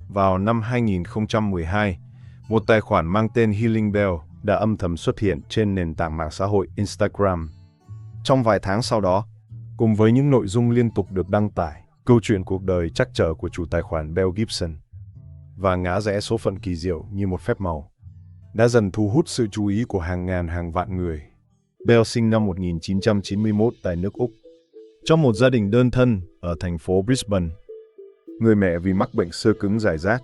vào năm 2012, một tài khoản mang tên Healing Bell đã âm thầm xuất hiện trên nền tảng mạng xã hội Instagram. Trong vài tháng sau đó, cùng với những nội dung liên tục được đăng tải, câu chuyện cuộc đời trắc trở của chủ tài khoản Bell Gibson và ngã rẽ số phận kỳ diệu như một phép màu đã dần thu hút sự chú ý của hàng ngàn hàng vạn người. Bell sinh năm 1991 tại nước Úc, trong một gia đình đơn thân ở thành phố Brisbane. Người mẹ vì mắc bệnh xơ cứng rải rác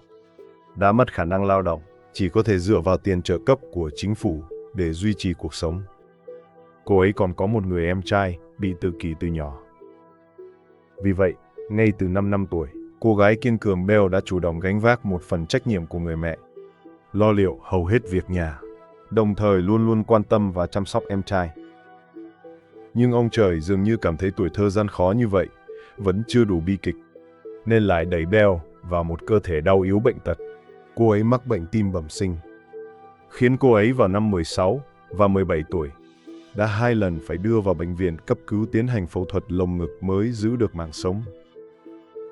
đã mất khả năng lao động, chỉ có thể dựa vào tiền trợ cấp của chính phủ để duy trì cuộc sống. Cô ấy còn có một người em trai bị tự kỷ từ nhỏ. Vì vậy, ngay từ 5 năm tuổi, cô gái kiên cường Bell đã chủ động gánh vác một phần trách nhiệm của người mẹ, lo liệu hầu hết việc nhà, đồng thời luôn luôn quan tâm và chăm sóc em trai. Nhưng ông trời dường như cảm thấy tuổi thơ gian khó như vậy vẫn chưa đủ bi kịch, nên lại đẩy Bell vào một cơ thể đau yếu bệnh tật. Cô ấy mắc bệnh tim bẩm sinh, khiến cô ấy vào năm 16 và 17 tuổi đã 2 lần phải đưa vào bệnh viện cấp cứu tiến hành phẫu thuật lồng ngực mới giữ được mạng sống.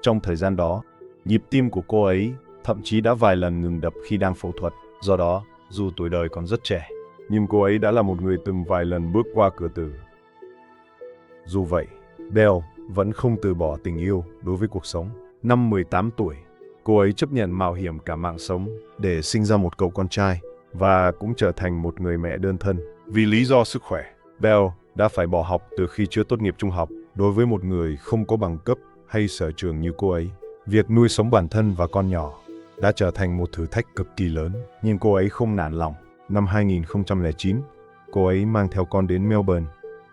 Trong thời gian đó, nhịp tim của cô ấy thậm chí đã vài lần ngừng đập khi đang phẫu thuật. Do đó, dù tuổi đời còn rất trẻ, nhưng cô ấy đã là một người từng vài lần bước qua cửa tử. Dù vậy, Bell vẫn không từ bỏ tình yêu đối với cuộc sống. Năm 18 tuổi, cô ấy chấp nhận mạo hiểm cả mạng sống để sinh ra một cậu con trai và cũng trở thành một người mẹ đơn thân. Vì lý do sức khỏe, Bell đã phải bỏ học từ khi chưa tốt nghiệp trung học. Đối với một người không có bằng cấp hay sở trường như cô ấy, việc nuôi sống bản thân và con nhỏ đã trở thành một thử thách cực kỳ lớn. Nhưng cô ấy không nản lòng. Năm 2009, cô ấy mang theo con đến Melbourne,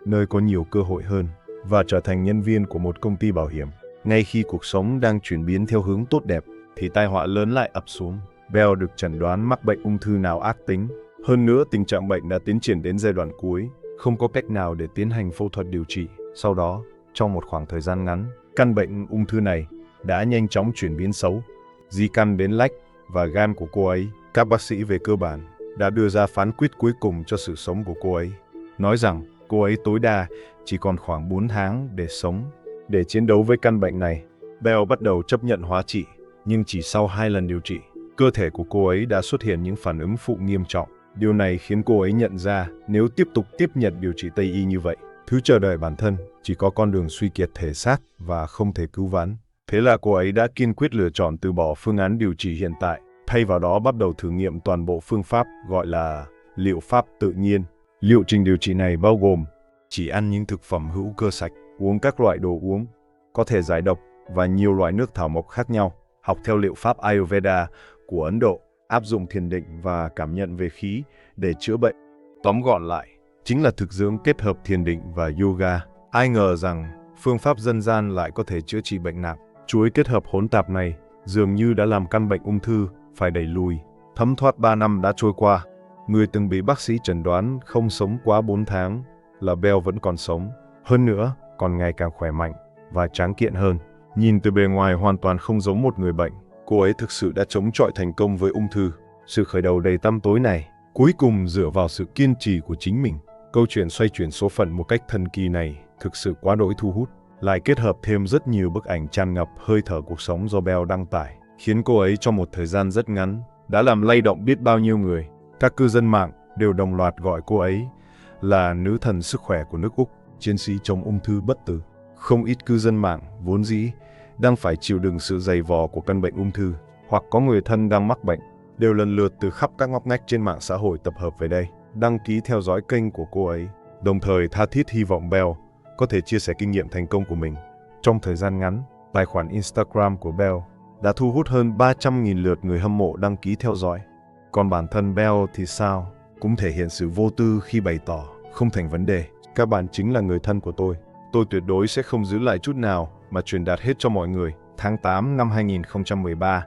nơi có nhiều cơ hội hơn, và trở thành nhân viên của một công ty bảo hiểm. Ngay khi cuộc sống đang chuyển biến theo hướng tốt đẹp, thì tai họa lớn lại ập xuống. Bell được chẩn đoán mắc bệnh ung thư não ác tính. Hơn nữa, tình trạng bệnh đã tiến triển đến giai đoạn cuối, không có cách nào để tiến hành phẫu thuật điều trị. Sau đó, trong một khoảng thời gian ngắn, căn bệnh ung thư này đã nhanh chóng chuyển biến xấu, di căn đến lách và gan của cô ấy. Các bác sĩ về cơ bản đã đưa ra phán quyết cuối cùng cho sự sống của cô ấy, nói rằng cô ấy tối đa chỉ còn khoảng 4 tháng để sống. Để chiến đấu với căn bệnh này, Bell bắt đầu chấp nhận hóa trị, nhưng chỉ sau 2 lần điều trị, cơ thể của cô ấy đã xuất hiện những phản ứng phụ nghiêm trọng. Điều này khiến cô ấy nhận ra nếu tiếp tục tiếp nhận điều trị Tây y như vậy, thứ chờ đợi bản thân chỉ có con đường suy kiệt thể xác và không thể cứu vãn. Thế là cô ấy đã kiên quyết lựa chọn từ bỏ phương án điều trị hiện tại, thay vào đó bắt đầu thử nghiệm toàn bộ phương pháp gọi là liệu pháp tự nhiên. Liệu trình điều trị này bao gồm chỉ ăn những thực phẩm hữu cơ sạch, uống các loại đồ uống có thể giải độc và nhiều loại nước thảo mộc khác nhau, học theo liệu pháp Ayurveda của Ấn Độ, áp dụng thiền định và cảm nhận về khí để chữa bệnh. Tóm gọn lại, chính là thực dưỡng kết hợp thiền định và yoga. Ai ngờ rằng phương pháp dân gian lại có thể chữa trị bệnh nặng. Chuỗi kết hợp hỗn tạp này dường như đã làm căn bệnh ung thư phải đẩy lùi. Thấm thoát 3 năm đã trôi qua, người từng bị bác sĩ chẩn đoán không sống quá 4 tháng là Bell vẫn còn sống. Hơn nữa, còn ngày càng khỏe mạnh và tráng kiện hơn. Nhìn từ bề ngoài hoàn toàn không giống một người bệnh, cô ấy thực sự đã chống chọi thành công với ung thư. Sự khởi đầu đầy tăm tối này cuối cùng dựa vào sự kiên trì của chính mình. Câu chuyện xoay chuyển số phận một cách thần kỳ này thực sự quá đỗi thu hút, lại kết hợp thêm rất nhiều bức ảnh tràn ngập hơi thở cuộc sống do Bell đăng tải, khiến cô ấy trong một thời gian rất ngắn đã làm lay động biết bao nhiêu người. Các cư dân mạng đều đồng loạt gọi cô ấy là nữ thần sức khỏe của nước Úc, chiến sĩ chống ung thư bất tử. Không ít cư dân mạng vốn dĩ đang phải chịu đựng sự dày vò của căn bệnh ung thư, hoặc có người thân đang mắc bệnh, đều lần lượt từ khắp các ngóc ngách trên mạng xã hội tập hợp về đây, đăng ký theo dõi kênh của cô ấy, đồng thời tha thiết hy vọng Bell có thể chia sẻ kinh nghiệm thành công của mình. Trong thời gian ngắn, tài khoản Instagram của Bell đã thu hút hơn 300.000 lượt người hâm mộ đăng ký theo dõi. Còn bản thân Bell thì sao? Cũng thể hiện sự vô tư khi bày tỏ, không thành vấn đề. Các bạn chính là người thân của tôi. Tôi tuyệt đối sẽ không giữ lại chút nào mà truyền đạt hết cho mọi người. Tháng 8 năm 2013,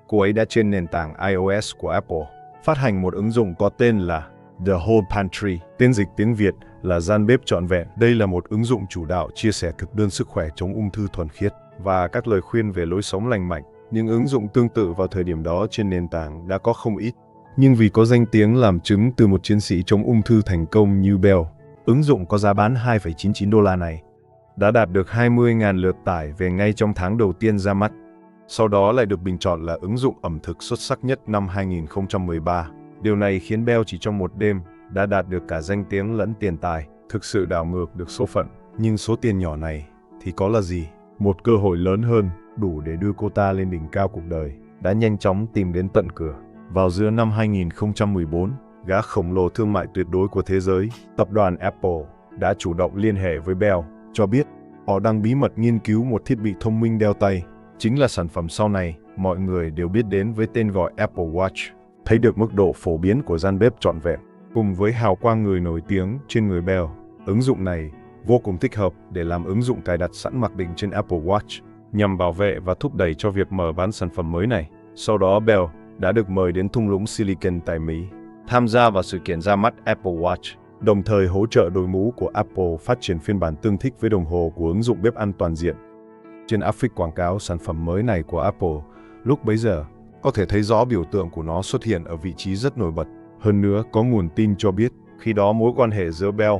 cô ấy đã trên nền tảng iOS của Apple phát hành một ứng dụng có tên là The Whole Pantry, tên dịch tiếng Việt là gian bếp trọn vẹn. Đây là một ứng dụng chủ đạo chia sẻ thực đơn sức khỏe chống ung thư thuần khiết và các lời khuyên về lối sống lành mạnh. Những ứng dụng tương tự vào thời điểm đó trên nền tảng đã có không ít. Nhưng vì có danh tiếng làm chứng từ một chiến sĩ chống ung thư thành công như Bell, ứng dụng có giá bán $2,99 này đã đạt được 20.000 lượt tải về ngay trong tháng đầu tiên ra mắt. sau đó lại được bình chọn là ứng dụng ẩm thực xuất sắc nhất năm 2013. Điều này khiến Bell chỉ trong một đêm đã đạt được cả danh tiếng lẫn tiền tài, thực sự đảo ngược được số phận. Nhưng số tiền nhỏ này thì có là gì? Một cơ hội lớn hơn, đủ để đưa cô ta lên đỉnh cao cuộc đời, đã nhanh chóng tìm đến tận cửa. Vào giữa năm 2014, gã khổng lồ thương mại tuyệt đối của thế giới, tập đoàn Apple, đã chủ động liên hệ với Bell, cho biết họ đang bí mật nghiên cứu một thiết bị thông minh đeo tay. Chính là sản phẩm sau này mọi người đều biết đến với tên gọi Apple Watch. Thấy được mức độ phổ biến của gian bếp trọn vẹn, cùng với hào quang người nổi tiếng trên người Bell, ứng dụng này vô cùng thích hợp để làm ứng dụng cài đặt sẵn mặc định trên Apple Watch, nhằm bảo vệ và thúc đẩy cho việc mở bán sản phẩm mới này. Sau đó Bell đã được mời đến thung lũng Silicon tại Mỹ, tham gia vào sự kiện ra mắt Apple Watch, đồng thời hỗ trợ đội ngũ của Apple phát triển phiên bản tương thích với đồng hồ của ứng dụng bếp ăn toàn diện. Trên áp phích quảng cáo sản phẩm mới này của Apple, lúc bấy giờ, có thể thấy rõ biểu tượng của nó xuất hiện ở vị trí rất nổi bật. Hơn nữa, có nguồn tin cho biết, khi đó mối quan hệ giữa Bell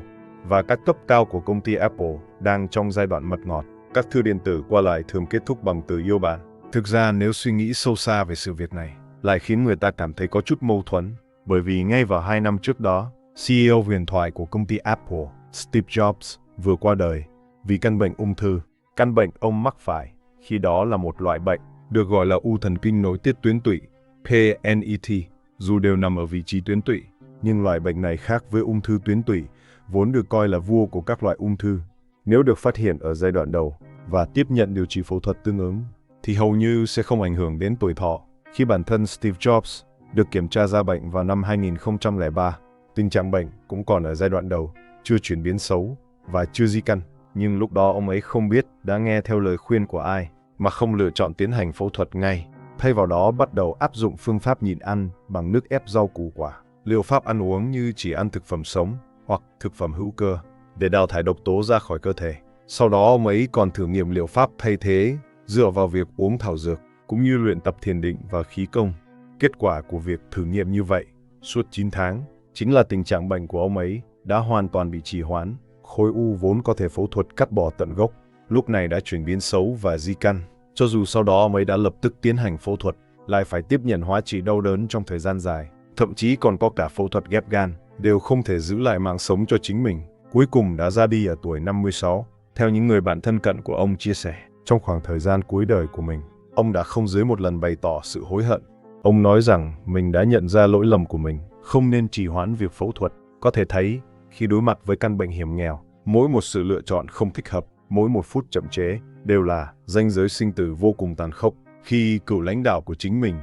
và các cấp cao của công ty Apple đang trong giai đoạn mật ngọt. Các thư điện tử qua lại thường kết thúc bằng từ yêu bạn. Thực ra nếu suy nghĩ sâu xa về sự việc này, lại khiến người ta cảm thấy có chút mâu thuẫn. Bởi vì ngay vào 2 năm trước đó, CEO huyền thoại của công ty Apple, Steve Jobs, vừa qua đời vì căn bệnh ung thư. Căn bệnh ông mắc phải khi đó là một loại bệnh được gọi là u thần kinh nối tiết tuyến tụy, PNET. Dù đều nằm ở vị trí tuyến tụy, nhưng loại bệnh này khác với ung thư tuyến tụy, vốn được coi là vua của các loại ung thư. Nếu được phát hiện ở giai đoạn đầu và tiếp nhận điều trị phẫu thuật tương ứng, thì hầu như sẽ không ảnh hưởng đến tuổi thọ. Khi bản thân Steve Jobs được kiểm tra ra bệnh vào năm 2003, tình trạng bệnh cũng còn ở giai đoạn đầu, chưa chuyển biến xấu và chưa di căn. Nhưng lúc đó ông ấy không biết đã nghe theo lời khuyên của ai mà không lựa chọn tiến hành phẫu thuật ngay. Thay vào đó bắt đầu áp dụng phương pháp nhịn ăn bằng nước ép rau củ quả, liệu pháp ăn uống như chỉ ăn thực phẩm sống hoặc thực phẩm hữu cơ để đào thải độc tố ra khỏi cơ thể. Sau đó ông ấy còn thử nghiệm liệu pháp thay thế dựa vào việc uống thảo dược cũng như luyện tập thiền định và khí công. Kết quả của việc thử nghiệm như vậy suốt 9 tháng chính là tình trạng bệnh của ông ấy đã hoàn toàn bị trì hoãn. Khối u vốn có thể phẫu thuật cắt bỏ tận gốc, lúc này đã chuyển biến xấu và di căn. Cho dù sau đó ông ấy đã lập tức tiến hành phẫu thuật, lại phải tiếp nhận hóa trị đau đớn trong thời gian dài, thậm chí còn có cả phẫu thuật ghép gan, đều không thể giữ lại mạng sống cho chính mình. Cuối cùng đã ra đi ở tuổi 56. Theo những người bạn thân cận của ông chia sẻ, trong khoảng thời gian cuối đời của mình, ông đã không dưới một lần bày tỏ sự hối hận. Ông nói rằng mình đã nhận ra lỗi lầm của mình, không nên trì hoãn việc phẫu thuật. Có thể thấy, khi đối mặt với căn bệnh hiểm nghèo, mỗi một sự lựa chọn không thích hợp, mỗi một phút chậm chế đều là ranh giới sinh tử vô cùng tàn khốc. Khi cựu lãnh đạo của chính mình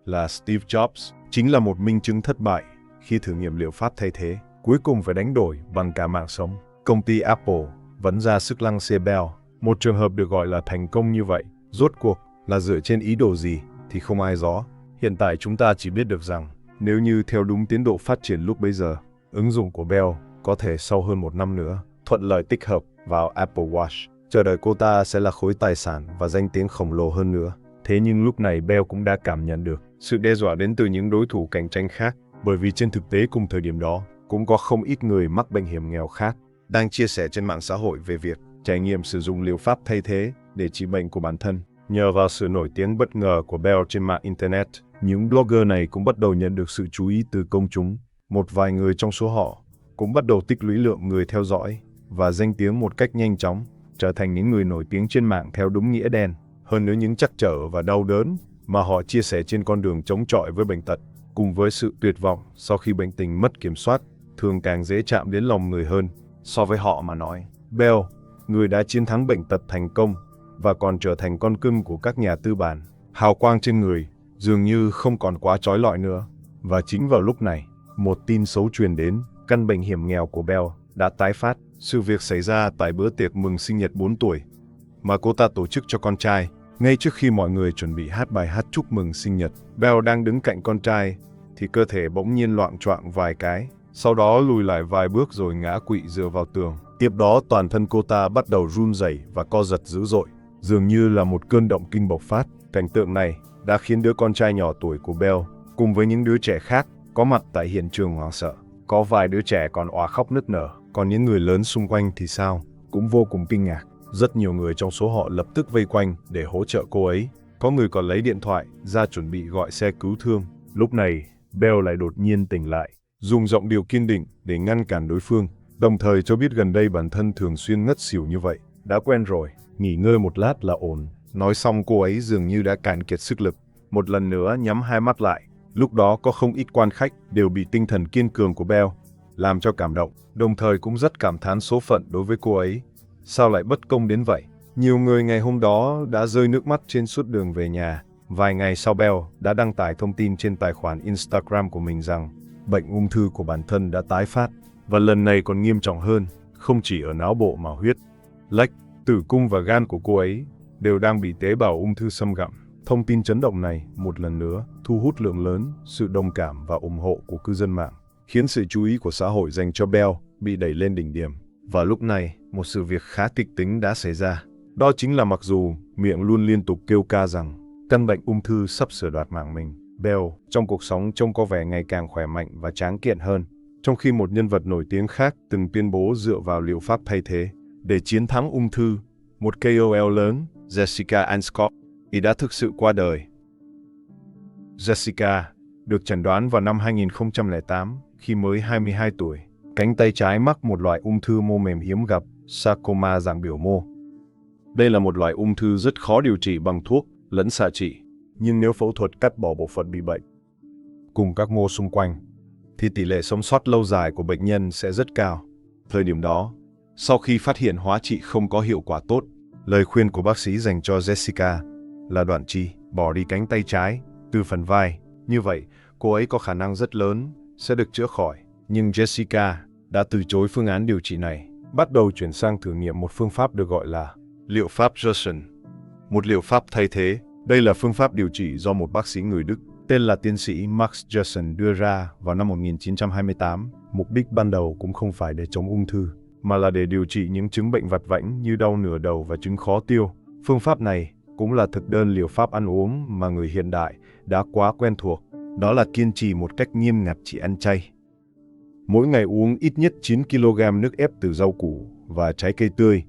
là Steve Jobs chính là một minh chứng thất bại khi thử nghiệm liệu pháp thay thế, cuối cùng phải đánh đổi bằng cả mạng sống. Công ty Apple vẫn ra sức lăng xê Bell. Một trường hợp được gọi là thành công như vậy, rốt cuộc là dựa trên ý đồ gì thì không ai rõ. Hiện tại chúng ta chỉ biết được rằng, nếu như theo đúng tiến độ phát triển lúc bấy giờ, ứng dụng của Bell có thể sau hơn 1 năm nữa thuận lợi tích hợp vào Apple Watch. Chờ đợi cô ta sẽ là khối tài sản và danh tiếng khổng lồ hơn nữa. Thế nhưng lúc này Bell cũng đã cảm nhận được sự đe dọa đến từ những đối thủ cạnh tranh khác, bởi vì trên thực tế cùng thời điểm đó cũng có không ít người mắc bệnh hiểm nghèo khác đang chia sẻ trên mạng xã hội về việc trải nghiệm sử dụng liệu pháp thay thế để trị bệnh của bản thân. Nhờ vào sự nổi tiếng bất ngờ của Bell trên mạng Internet, những blogger này cũng bắt đầu nhận được sự chú ý từ công chúng. Một vài người trong số họ cũng bắt đầu tích lũy lượng người theo dõi và danh tiếng một cách nhanh chóng, trở thành những người nổi tiếng trên mạng theo đúng nghĩa đen. Hơn nữa những trắc trở và đau đớn mà họ chia sẻ trên con đường chống chọi với bệnh tật, cùng với sự tuyệt vọng sau khi bệnh tình mất kiểm soát, thường càng dễ chạm đến lòng người hơn. So với họ mà nói, Bell, người đã chiến thắng bệnh tật thành công và còn trở thành con cưng của các nhà tư bản, hào quang trên người dường như không còn quá chói lọi nữa. Và chính vào lúc này, một tin xấu truyền đến, căn bệnh hiểm nghèo của Bell đã tái phát. Sự việc xảy ra tại bữa tiệc mừng sinh nhật 4 tuổi mà cô ta tổ chức cho con trai. Ngay trước khi mọi người chuẩn bị hát bài hát chúc mừng sinh nhật, Bell đang đứng cạnh con trai thì cơ thể bỗng nhiên loạng choạng vài cái, sau đó lùi lại vài bước rồi ngã quỵ dựa vào tường. Tiếp đó toàn thân cô ta bắt đầu run rẩy và co giật dữ dội, dường như là một cơn động kinh bộc phát. Cảnh tượng này đã khiến đứa con trai nhỏ tuổi của Bell cùng với những đứa trẻ khác có mặt tại hiện trường hoảng sợ. Có vài đứa trẻ còn òa khóc nức nở, còn những người lớn xung quanh thì sao? Cũng vô cùng kinh ngạc. Rất nhiều người trong số họ lập tức vây quanh để hỗ trợ cô ấy. Có người còn lấy điện thoại ra chuẩn bị gọi xe cứu thương. Lúc này, Bell lại đột nhiên tỉnh lại, dùng giọng điệu kiên định để ngăn cản đối phương, đồng thời cho biết gần đây bản thân thường xuyên ngất xỉu như vậy. Đã quen rồi, nghỉ ngơi một lát là ổn. Nói xong cô ấy dường như đã cạn kiệt sức lực, một lần nữa nhắm hai mắt lại. Lúc đó có không ít quan khách đều bị tinh thần kiên cường của Bell làm cho cảm động, đồng thời cũng rất cảm thán số phận đối với cô ấy. Sao lại bất công đến vậy? Nhiều người ngày hôm đó đã rơi nước mắt trên suốt đường về nhà. Vài ngày sau, Bell đã đăng tải thông tin trên tài khoản Instagram của mình rằng bệnh ung thư của bản thân đã tái phát, và lần này còn nghiêm trọng hơn, không chỉ ở não bộ mà huyết, lách, tử cung và gan của cô ấy đều đang bị tế bào ung thư xâm gặm. Thông tin chấn động này một lần nữa thu hút lượng lớn sự đồng cảm và ủng hộ của cư dân mạng, khiến sự chú ý của xã hội dành cho Bell bị đẩy lên đỉnh điểm. Và lúc này, một sự việc khá kịch tính đã xảy ra. Đó chính là mặc dù miệng luôn liên tục kêu ca rằng căn bệnh ung thư sắp sửa đoạt mạng mình, Bell trong cuộc sống trông có vẻ ngày càng khỏe mạnh và tráng kiện hơn. Trong khi một nhân vật nổi tiếng khác từng tuyên bố dựa vào liệu pháp thay thế để chiến thắng ung thư, một KOL lớn, Jessica Ann-Scott, đã thực sự qua đời. Jessica được chẩn đoán vào năm 2008 khi mới 22 tuổi. Cánh tay trái mắc một loại ung thư mô mềm hiếm gặp, sarcoma dạng biểu mô. Đây là một loại ung thư rất khó điều trị bằng thuốc lẫn xạ trị, nhưng nếu phẫu thuật cắt bỏ bộ phận bị bệnh cùng các mô xung quanh, thì tỷ lệ sống sót lâu dài của bệnh nhân sẽ rất cao. Thời điểm đó, sau khi phát hiện hóa trị không có hiệu quả tốt, lời khuyên của bác sĩ dành cho Jessica là đoạn chi, bỏ đi cánh tay trái từ phần vai. Như vậy, cô ấy có khả năng rất lớn sẽ được chữa khỏi. Nhưng Jessica đã từ chối phương án điều trị này, bắt đầu chuyển sang thử nghiệm một phương pháp được gọi là liệu pháp Gerson, một liệu pháp thay thế. Đây là phương pháp điều trị do một bác sĩ người Đức tên là tiến sĩ Max Gerson đưa ra vào năm 1928. Mục đích ban đầu cũng không phải để chống ung thư, mà là để điều trị những chứng bệnh vặt vãnh như đau nửa đầu và chứng khó tiêu. Phương pháp này cũng là thực đơn liệu pháp ăn uống mà người hiện đại đã quá quen thuộc. Đó là kiên trì một cách nghiêm ngặt chỉ ăn chay. Mỗi ngày uống ít nhất 9 kg nước ép từ rau củ và trái cây tươi.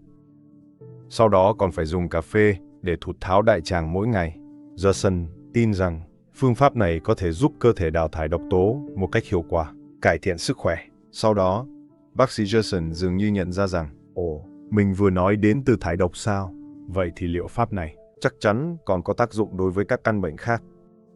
Sau đó còn phải dùng cà phê để thụt tháo đại tràng mỗi ngày. Gerson tin rằng phương pháp này có thể giúp cơ thể đào thải độc tố một cách hiệu quả, cải thiện sức khỏe. Sau đó, bác sĩ Gerson dường như nhận ra rằng, mình vừa nói đến từ thải độc sao? Vậy thì liệu pháp này chắc chắn còn có tác dụng đối với các căn bệnh khác.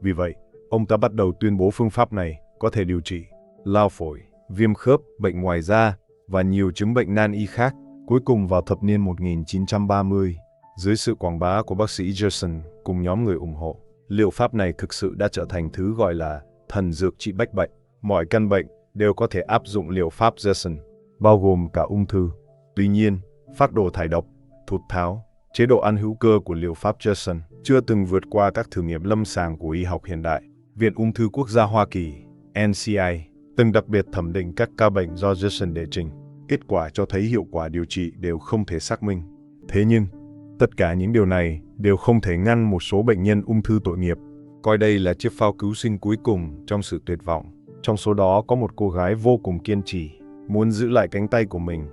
Vì vậy, ông ta bắt đầu tuyên bố phương pháp này có thể điều trị lao phổi, viêm khớp, bệnh ngoài da và nhiều chứng bệnh nan y khác. Cuối cùng vào thập niên 1930, dưới sự quảng bá của bác sĩ Gerson cùng nhóm người ủng hộ, liệu pháp này thực sự đã trở thành thứ gọi là thần dược trị bách bệnh. Mọi căn bệnh đều có thể áp dụng liệu pháp Gerson, bao gồm cả ung thư. Tuy nhiên, phác đồ thải độc, thụt tháo, chế độ ăn hữu cơ của liệu pháp Gerson chưa từng vượt qua các thử nghiệm lâm sàng của y học hiện đại. Viện Ung thư Quốc gia Hoa Kỳ, NCI, từng đặc biệt thẩm định các ca bệnh do Gerson đệ trình. Kết quả cho thấy hiệu quả điều trị đều không thể xác minh. Thế nhưng, tất cả những điều này đều không thể ngăn một số bệnh nhân ung thư tội nghiệp coi đây là chiếc phao cứu sinh cuối cùng trong sự tuyệt vọng. Trong số đó có một cô gái vô cùng kiên trì, muốn giữ lại cánh tay của mình,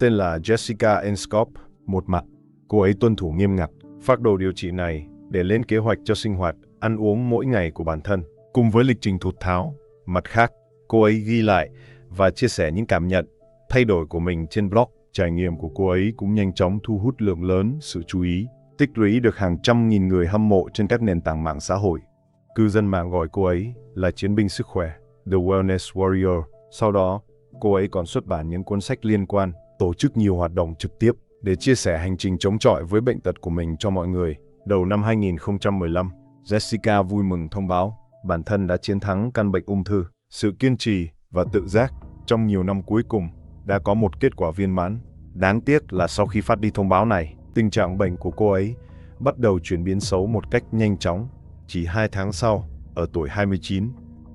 tên là Jessica Ann-Scott. Một mặt, cô ấy tuân thủ nghiêm ngặt phác đồ điều trị này để lên kế hoạch cho sinh hoạt, ăn uống mỗi ngày của bản thân, cùng với lịch trình thụt tháo. Mặt khác, cô ấy ghi lại và chia sẻ những cảm nhận, thay đổi của mình trên blog. Trải nghiệm của cô ấy cũng nhanh chóng thu hút lượng lớn sự chú ý, tích lũy được hàng trăm nghìn người hâm mộ trên các nền tảng mạng xã hội. Cư dân mạng gọi cô ấy là chiến binh sức khỏe, The Wellness Warrior. Sau đó, cô ấy còn xuất bản những cuốn sách liên quan, tổ chức nhiều hoạt động trực tiếp để chia sẻ hành trình chống chọi với bệnh tật của mình cho mọi người. Đầu năm 2015, Jessica vui mừng thông báo bản thân đã chiến thắng căn bệnh ung thư. Sự kiên trì và tự giác trong nhiều năm cuối cùng đã có một kết quả viên mãn. Đáng tiếc là sau khi phát đi thông báo này, tình trạng bệnh của cô ấy bắt đầu chuyển biến xấu một cách nhanh chóng. Chỉ 2 tháng sau, ở tuổi 29,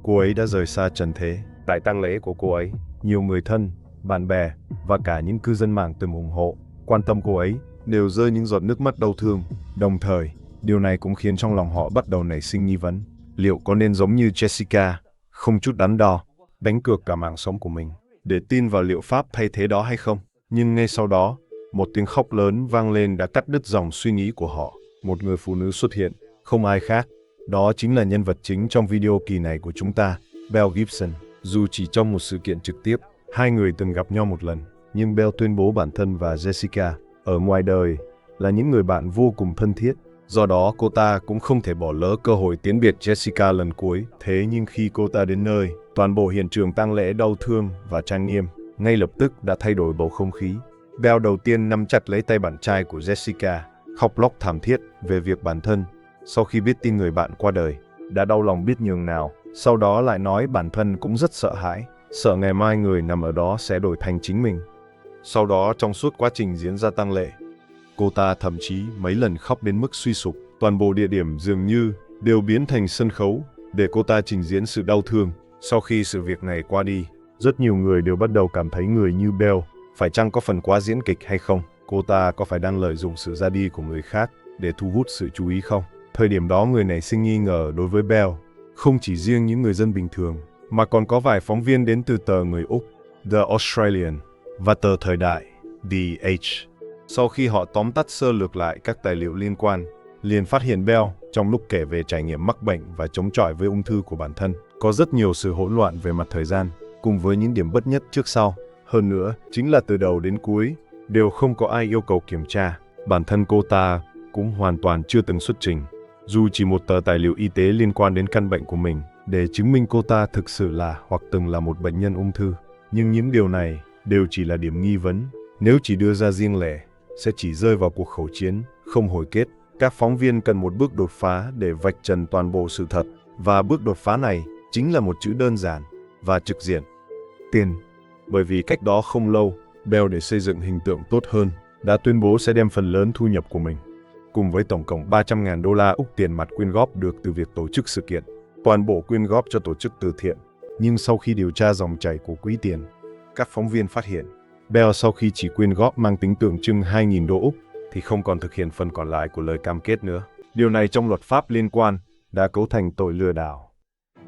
cô ấy đã rời xa trần thế. Tại tang lễ của cô ấy, nhiều người thân, bạn bè và cả những cư dân mạng từng ủng hộ, quan tâm cô ấy đều rơi những giọt nước mắt đau thương. Đồng thời, điều này cũng khiến trong lòng họ bắt đầu nảy sinh nghi vấn. Liệu có nên giống như Jessica, không chút đắn đo, đánh cược cả mạng sống của mình để tin vào liệu pháp thay thế đó hay không? Nhưng ngay sau đó, một tiếng khóc lớn vang lên đã cắt đứt dòng suy nghĩ của họ. Một người phụ nữ xuất hiện, Không ai khác, đó chính là nhân vật chính trong video kỳ này của chúng ta, Mel Gibson. Dù chỉ trong một sự kiện trực tiếp, hai người từng gặp nhau một lần, nhưng Mel tuyên bố bản thân và Jessica ở ngoài đời là những người bạn vô cùng thân thiết. Do đó, cô ta cũng không thể bỏ lỡ cơ hội tiễn biệt Jessica lần cuối. Thế nhưng khi cô ta đến nơi, toàn bộ hiện trường tang lễ đau thương và trang nghiêm ngay lập tức đã thay đổi bầu không khí. Mel đầu tiên nắm chặt lấy tay bạn trai của Jessica, khóc lóc thảm thiết về việc bản thân, sau khi biết tin người bạn qua đời, đã đau lòng biết nhường nào. Sau đó lại nói bản thân cũng rất sợ hãi, sợ ngày mai người nằm ở đó sẽ đổi thành chính mình. Sau đó trong suốt quá trình diễn ra tang lễ, cô ta thậm chí mấy lần khóc đến mức suy sụp. Toàn bộ địa điểm dường như đều biến thành sân khấu để cô ta trình diễn sự đau thương. Sau khi sự việc này qua đi, rất nhiều người đều bắt đầu cảm thấy người như Mel phải chăng có phần quá diễn kịch hay không? Cô ta có phải đang lợi dụng sự ra đi của người khác để thu hút sự chú ý không? Thời điểm đó người nảy sinh nghi ngờ đối với Mel. Không chỉ riêng những người dân bình thường, mà còn có vài phóng viên đến từ tờ người Úc, The Australian, và tờ Thời đại, The Age. Sau khi họ tóm tắt sơ lược lại các tài liệu liên quan, liền phát hiện Mel, trong lúc kể về trải nghiệm mắc bệnh và chống chọi với ung thư của bản thân, có rất nhiều sự hỗn loạn về mặt thời gian, cùng với những điểm bất nhất trước sau. Hơn nữa, chính là từ đầu đến cuối, đều không có ai yêu cầu kiểm tra. Bản thân cô ta cũng hoàn toàn chưa từng xuất trình, dù chỉ một tờ tài liệu y tế liên quan đến căn bệnh của mình, để chứng minh cô ta thực sự là hoặc từng là một bệnh nhân ung thư. Nhưng những điều này đều chỉ là điểm nghi vấn. Nếu chỉ đưa ra riêng lẻ, sẽ chỉ rơi vào cuộc khẩu chiến, không hồi kết. Các phóng viên cần một bước đột phá để vạch trần toàn bộ sự thật. Và bước đột phá này chính là một chữ đơn giản và trực diện: tiền. Bởi vì cách đó không lâu, Mel để xây dựng hình tượng tốt hơn, đã tuyên bố sẽ đem phần lớn thu nhập của mình, cùng với tổng cộng 300.000 đô la Úc tiền mặt quyên góp được từ việc tổ chức sự kiện, toàn bộ quyên góp cho tổ chức từ thiện. Nhưng sau khi điều tra dòng chảy của quỹ tiền, các phóng viên phát hiện, Mel sau khi chỉ quyên góp mang tính tượng trưng 2.000 đô Úc, thì không còn thực hiện phần còn lại của lời cam kết nữa. Điều này trong luật pháp liên quan đã cấu thành tội lừa đảo.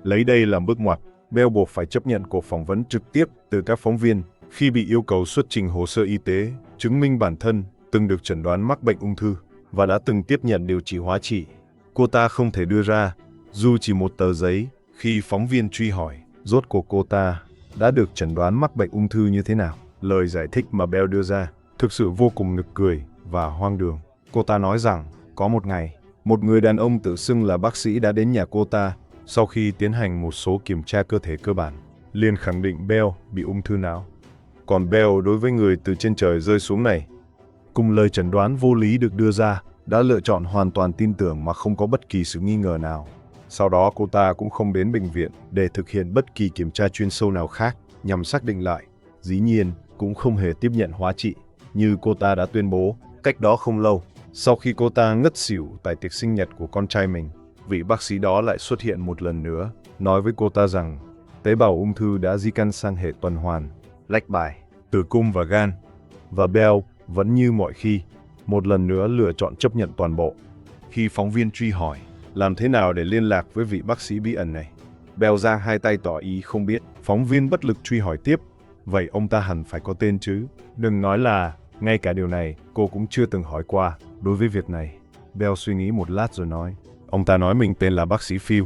Lấy đây làm bước ngoặt, Mel buộc phải chấp nhận cuộc phỏng vấn trực tiếp từ các phóng viên khi bị yêu cầu xuất trình hồ sơ y tế, chứng minh bản thân từng được chẩn đoán mắc bệnh ung thư và đã từng tiếp nhận điều trị hóa trị. Cô ta không thể đưa ra dù chỉ một tờ giấy khi phóng viên truy hỏi rốt cuộc cô ta đã được chẩn đoán mắc bệnh ung thư như thế nào. Lời giải thích mà Mel đưa ra thực sự vô cùng nực cười và hoang đường. Cô ta nói rằng có một ngày, một người đàn ông tự xưng là bác sĩ đã đến nhà cô ta sau khi tiến hành một số kiểm tra cơ thể cơ bản, liền khẳng định Mel bị ung thư não. Còn Mel đối với người từ trên trời rơi xuống này, cùng lời chẩn đoán vô lý được đưa ra, đã lựa chọn hoàn toàn tin tưởng mà không có bất kỳ sự nghi ngờ nào. Sau đó cô ta cũng không đến bệnh viện để thực hiện bất kỳ kiểm tra chuyên sâu nào khác nhằm xác định lại. Dĩ nhiên, cũng không hề tiếp nhận hóa trị, như cô ta đã tuyên bố. Cách đó không lâu, sau khi cô ta ngất xỉu tại tiệc sinh nhật của con trai mình, vị bác sĩ đó lại xuất hiện một lần nữa, nói với cô ta rằng tế bào ung thư đã di căn sang hệ tuần hoàn, lách bài, tử cung và gan. Và Mel vẫn như mọi khi, một lần nữa lựa chọn chấp nhận toàn bộ. Khi phóng viên truy hỏi làm thế nào để liên lạc với vị bác sĩ bí ẩn này, Mel giang hai tay tỏ ý không biết. Phóng viên bất lực truy hỏi tiếp: vậy ông ta hẳn phải có tên chứ? Đừng nói là ngay cả điều này cô cũng chưa từng hỏi qua. Đối với việc này, Mel suy nghĩ một lát rồi nói: ông ta nói mình tên là bác sĩ Phil.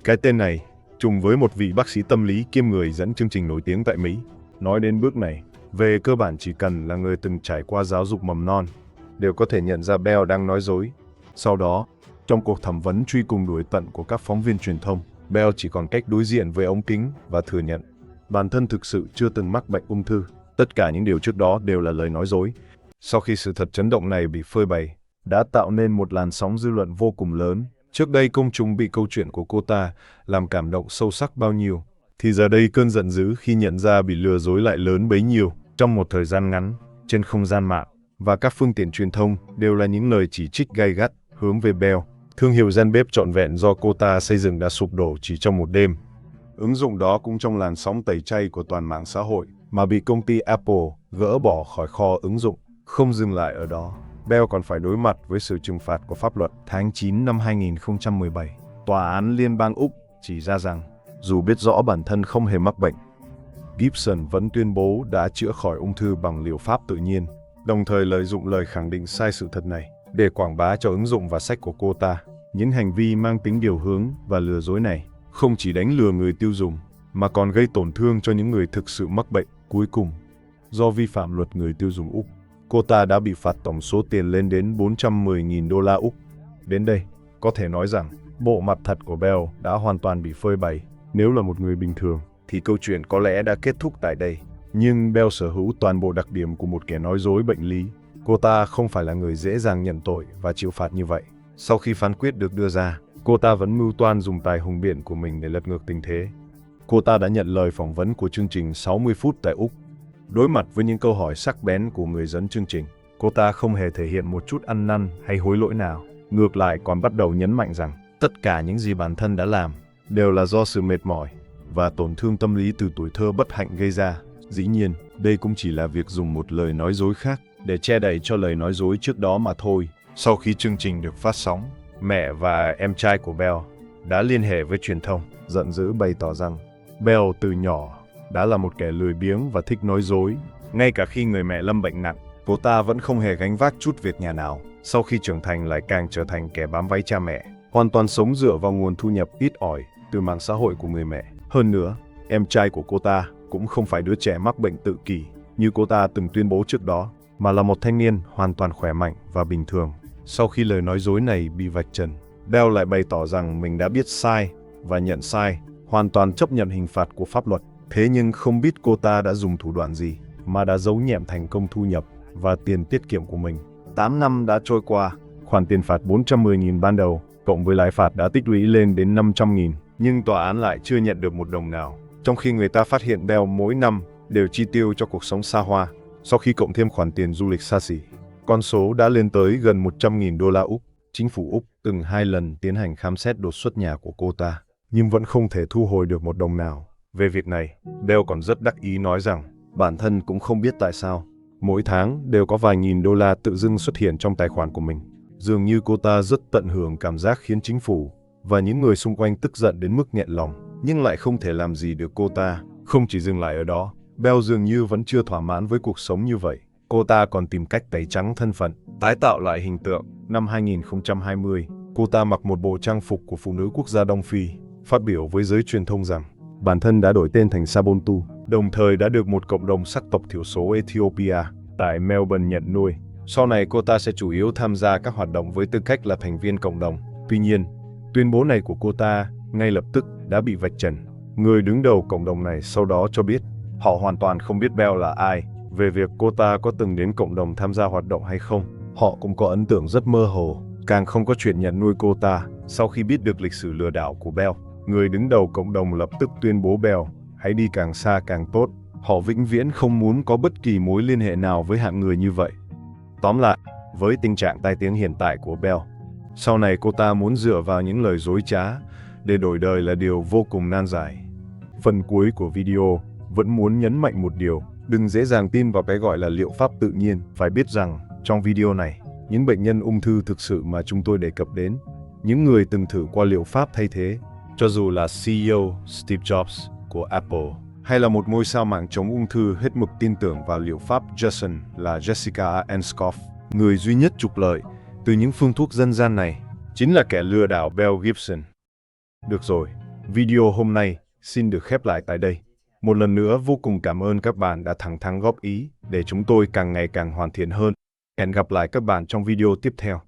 Cái tên này trùng với một vị bác sĩ tâm lý kiêm người dẫn chương trình nổi tiếng tại Mỹ. Nói đến bước này, về cơ bản chỉ cần là người từng trải qua giáo dục mầm non đều có thể nhận ra Mel đang nói dối. Sau đó, trong cuộc thẩm vấn truy cùng đuổi tận của các phóng viên truyền thông, Mel chỉ còn cách đối diện với ống kính và thừa nhận bản thân thực sự chưa từng mắc bệnh ung thư. Tất cả những điều trước đó đều là lời nói dối. Sau khi sự thật chấn động này bị phơi bày, đã tạo nên một làn sóng dư luận vô cùng lớn. Trước đây công chúng bị câu chuyện của cô ta làm cảm động sâu sắc bao nhiêu, thì giờ đây cơn giận dữ khi nhận ra bị lừa dối lại lớn bấy nhiêu. Trong một thời gian ngắn, trên không gian mạng và các phương tiện truyền thông đều là những lời chỉ trích gay gắt hướng về Mel. Thương hiệu gian bếp trọn vẹn do cô ta xây dựng đã sụp đổ chỉ trong một đêm. Ứng dụng đó cũng trong làn sóng tẩy chay của toàn mạng xã hội mà bị công ty Apple gỡ bỏ khỏi kho ứng dụng. Không dừng lại ở đó, Mel còn phải đối mặt với sự trừng phạt của pháp luật. Tháng 9 năm 2017, Tòa án Liên bang Úc chỉ ra rằng dù biết rõ bản thân không hề mắc bệnh, Gibson vẫn tuyên bố đã chữa khỏi ung thư bằng liệu pháp tự nhiên, đồng thời lợi dụng lời khẳng định sai sự thật này để quảng bá cho ứng dụng và sách của cô ta. Những hành vi mang tính điều hướng và lừa dối này không chỉ đánh lừa người tiêu dùng, mà còn gây tổn thương cho những người thực sự mắc bệnh. Cuối cùng, do vi phạm luật người tiêu dùng Úc, cô ta đã bị phạt tổng số tiền lên đến 410.000 đô la Úc. Đến đây, có thể nói rằng, bộ mặt thật của Bell đã hoàn toàn bị phơi bày. Nếu là một người bình thường, thì câu chuyện có lẽ đã kết thúc tại đây. Nhưng Bell sở hữu toàn bộ đặc điểm của một kẻ nói dối bệnh lý. Cô ta không phải là người dễ dàng nhận tội và chịu phạt như vậy. Sau khi phán quyết được đưa ra, cô ta vẫn mưu toan dùng tài hùng biện của mình để lật ngược tình thế. Cô ta đã nhận lời phỏng vấn của chương trình 60 phút tại Úc. Đối mặt với những câu hỏi sắc bén của người dẫn chương trình, cô ta không hề thể hiện một chút ăn năn hay hối lỗi nào. Ngược lại còn bắt đầu nhấn mạnh rằng tất cả những gì bản thân đã làm đều là do sự mệt mỏi và tổn thương tâm lý từ tuổi thơ bất hạnh gây ra. Dĩ nhiên, đây cũng chỉ là việc dùng một lời nói dối khác để che đậy cho lời nói dối trước đó mà thôi. Sau khi chương trình được phát sóng, mẹ và em trai của Bell đã liên hệ với truyền thông, giận dữ bày tỏ rằng Bell từ nhỏ đã là một kẻ lười biếng và thích nói dối. Ngay cả khi người mẹ lâm bệnh nặng, cô ta vẫn không hề gánh vác chút việc nhà nào. Sau khi trưởng thành lại càng trở thành kẻ bám váy cha mẹ, hoàn toàn sống dựa vào nguồn thu nhập ít ỏi từ mạng xã hội của người mẹ. Hơn nữa, em trai của cô ta cũng không phải đứa trẻ mắc bệnh tự kỷ như cô ta từng tuyên bố trước đó, mà là một thanh niên hoàn toàn khỏe mạnh và bình thường. Sau khi lời nói dối này bị vạch trần, Bell lại bày tỏ rằng mình đã biết sai và nhận sai, hoàn toàn chấp nhận hình phạt của pháp luật. Thế nhưng không biết cô ta đã dùng thủ đoạn gì mà đã giấu nhẹm thành công thu nhập và tiền tiết kiệm của mình. 8 năm đã trôi qua, khoản tiền phạt 410.000 ban đầu, cộng với lãi phạt đã tích lũy lên đến 500.000, nhưng tòa án lại chưa nhận được một đồng nào. Trong khi người ta phát hiện Bell mỗi năm đều chi tiêu cho cuộc sống xa hoa, sau khi cộng thêm khoản tiền du lịch xa xỉ, con số đã lên tới gần 100.000 đô la Úc. Chính phủ Úc từng 2 lần tiến hành khám xét đột xuất nhà của cô ta, nhưng vẫn không thể thu hồi được một đồng nào. Về việc này, Bell còn rất đắc ý nói rằng bản thân cũng không biết tại sao mỗi tháng đều có vài nghìn đô la tự dưng xuất hiện trong tài khoản của mình. Dường như cô ta rất tận hưởng cảm giác khiến chính phủ và những người xung quanh tức giận đến mức nghẹn lòng, nhưng lại không thể làm gì được cô ta. Không chỉ dừng lại ở đó, Bell dường như vẫn chưa thỏa mãn với cuộc sống như vậy. Cô ta còn tìm cách tẩy trắng thân phận, tái tạo lại hình tượng. Năm 2020, cô ta mặc một bộ trang phục của phụ nữ quốc gia Đông Phi, phát biểu với giới truyền thông rằng bản thân đã đổi tên thành Sabontu, đồng thời đã được một cộng đồng sắc tộc thiểu số Ethiopia tại Melbourne nhận nuôi. Sau này cô ta sẽ chủ yếu tham gia các hoạt động với tư cách là thành viên cộng đồng. Tuy nhiên, tuyên bố này của cô ta ngay lập tức đã bị vạch trần. Người đứng đầu cộng đồng này sau đó cho biết họ hoàn toàn không biết Bell là ai. Về việc cô ta có từng đến cộng đồng tham gia hoạt động hay không, họ cũng có ấn tượng rất mơ hồ, càng không có chuyện nhận nuôi cô ta. Sau khi biết được lịch sử lừa đảo của Bell, người đứng đầu cộng đồng lập tức tuyên bố Bell hãy đi càng xa càng tốt. Họ vĩnh viễn không muốn có bất kỳ mối liên hệ nào với hạng người như vậy. Tóm lại, với tình trạng tai tiếng hiện tại của Bell, sau này cô ta muốn dựa vào những lời dối trá để đổi đời là điều vô cùng nan giải. Phần cuối của video vẫn muốn nhấn mạnh một điều: đừng dễ dàng tin vào cái gọi là liệu pháp tự nhiên. Phải biết rằng, trong video này, những bệnh nhân ung thư thực sự mà chúng tôi đề cập đến, những người từng thử qua liệu pháp thay thế, cho dù là CEO Steve Jobs của Apple, hay là một ngôi sao mạng chống ung thư hết mực tin tưởng vào liệu pháp Johnson là Jessica Enskov. Người duy nhất trục lợi từ những phương thuốc dân gian này chính là kẻ lừa đảo Bell Gibson. Được rồi, video hôm nay xin được khép lại tại đây. Một lần nữa vô cùng cảm ơn các bạn đã thẳng thắn góp ý để chúng tôi càng ngày càng hoàn thiện hơn. Hẹn gặp lại các bạn trong video tiếp theo.